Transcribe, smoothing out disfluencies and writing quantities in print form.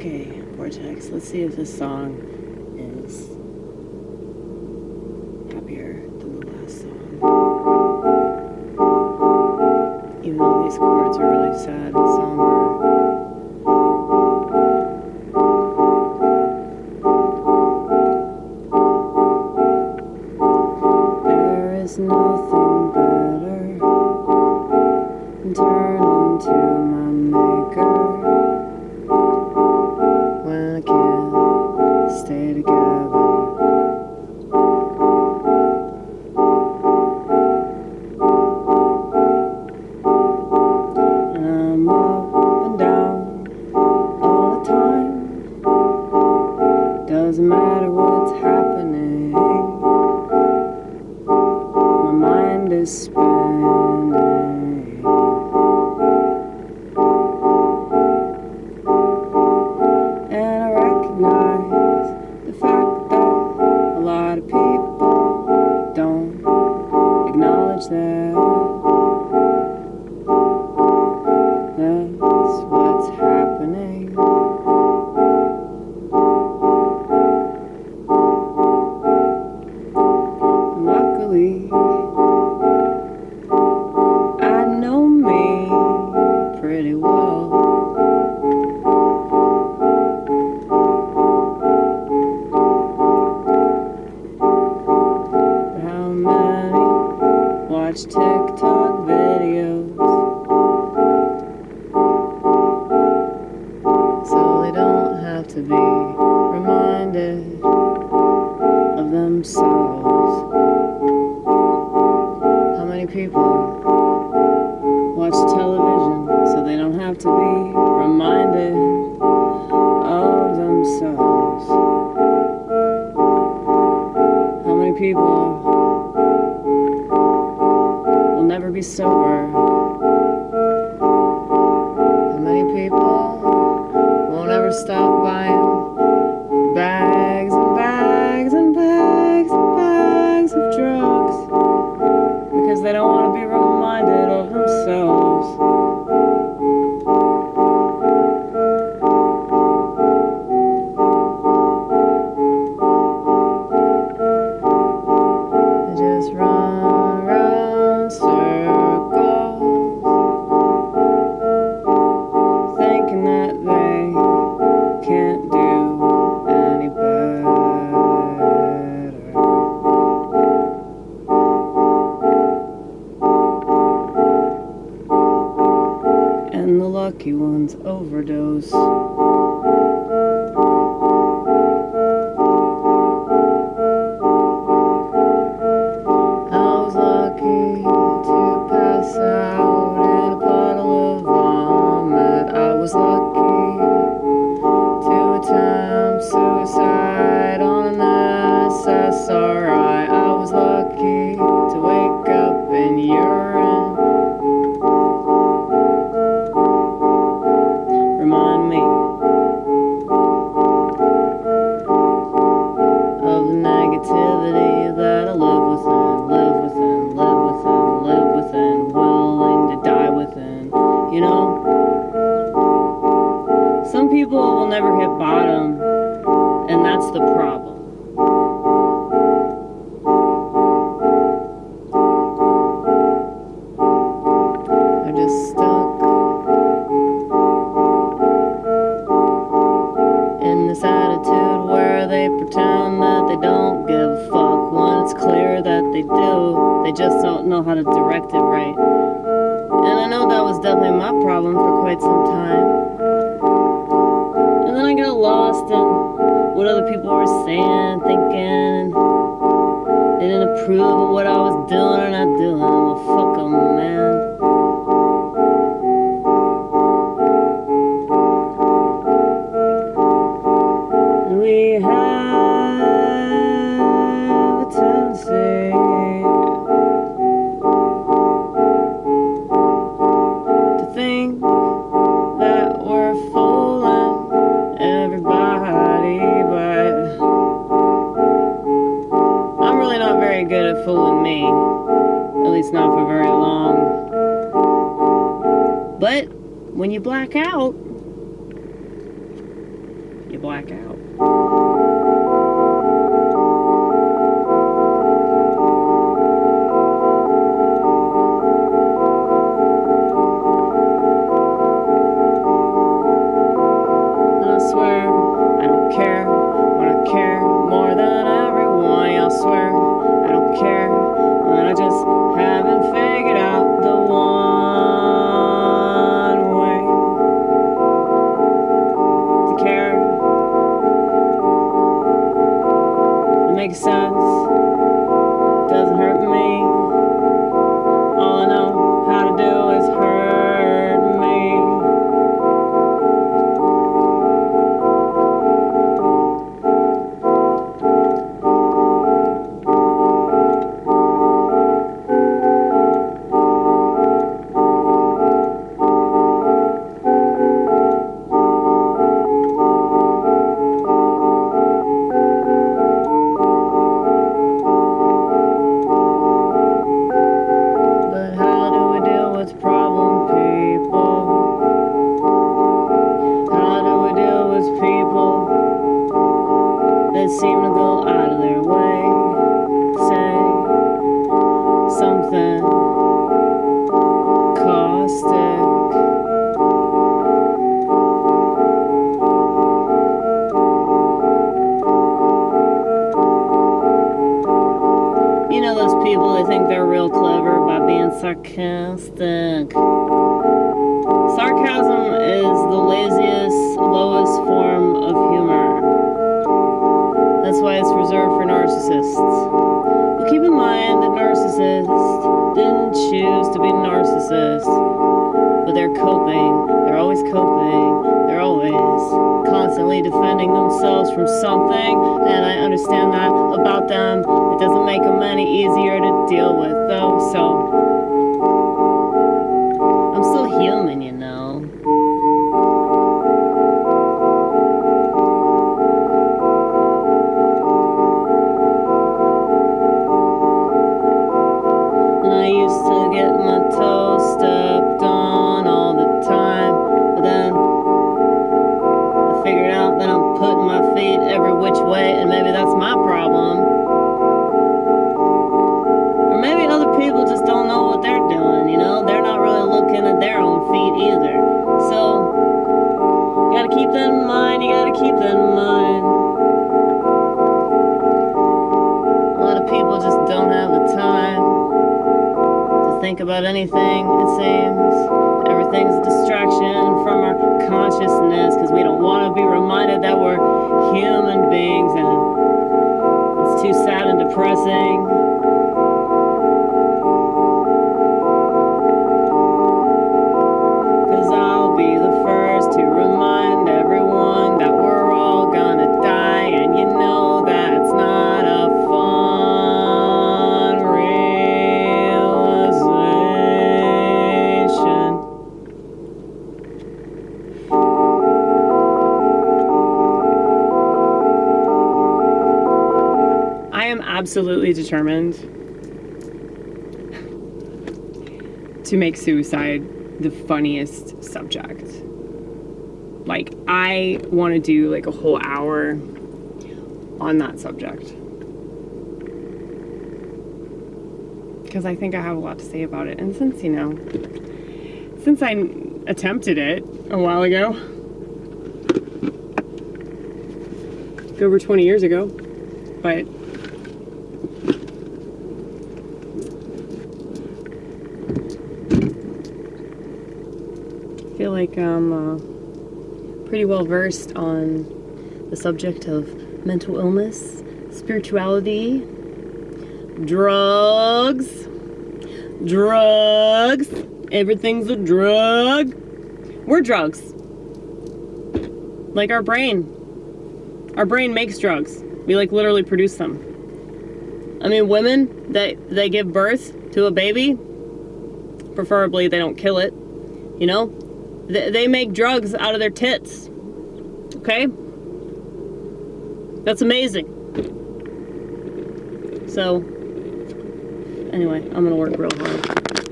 Okay, Vortex, let's see if this song is happier than the last song. Even though these chords are really sad and somber. There is nothing better than turning to my maker when I can't stay together. And I'm up and down all the time. Doesn't matter what's happening. My mind is spinning. And I recognize the fact that a lot of people don't acknowledge that. That's what's happening. And luckily, I know me pretty well. But how many watch TikTok videos so they don't have to be reminded of themselves? How many people watch television so they don't have to be reminded of themselves? How many people will never be sober? How many people won't ever stop buying bags and bags and bags and bags of drugs because they don't want to be reminded of themselves? They just run around circles, thinking that they can't do any better. And the lucky ones overdose. I was lucky to pass out in a puddle of vomit. I was lucky to attempt suicide on an SSRI. I was lucky to wake up in urine. Remind me of the negativity that I live within, live within, live within, live within, willing to die within. You know, some people will never hit bottom, and that's the problem. They're just stuck in this attitude where they pretend that they don't give a fuck when it's clear that they do. They just don't know how to direct it right. And I know that was definitely my problem for quite some time. And then I got lost in what other people were saying, thinking. They didn't approve of what I was doing or not doing. Well, fuck 'em, man. And we have a tendency to think that we're fooling everybody, but I'm really not very good at fooling me, at least not for very long. But when you black out, you black out. And I swear, I don't care when I care more than everyone. I swear, I don't care when I just haven't figured out the one way to care. It makes sense, doesn't hurt me. All I know how to do is hurt me. But how do we deal with problem people? How do we deal with people that seem to go out of their way? Say something caustic. You know those people, they think they're real clever by being sarcastic. Sarcasm is the laziest, lowest form of humor. That's why it's reserved for narcissists. But keep in mind that narcissists didn't choose to be narcissists, but they're coping. They're always coping. They're always constantly defending themselves from something, and I understand that about them. It doesn't make them any easier to deal with, though, so I'm still human, you know. And I used to get my toes stepped on all the time, but then I figured out that I'm putting my feet every which way, and maybe that's my problem. Or maybe other people just don't know what they're doing, you know? They're not really looking at their own feet either. So, you gotta keep that in mind, you gotta keep that in mind. A lot of people just don't have the time to think about anything, it seems. Everything's a distraction from our consciousness, because we don't want to be reminded that we're human beings, and it's too sad and depressing. Because I'll be the first to remind everyone that we're all gonna die, and you know that's not a fun realization. I am absolutely determined to make suicide the funniest subject. Like, I want to do like a whole hour on that subject, because I think I have a lot to say about it. And since, you know, since I attempted it a while ago, over 20 years ago, but I feel like I'm pretty well versed on the subject of mental illness, spirituality, drugs, everything's a drug. We're drugs. Like our brain makes drugs. We like literally produce them. I mean, women, they give birth to a baby, preferably they don't kill it, you know? They make drugs out of their tits, okay? That's amazing. So, anyway, I'm gonna work real hard.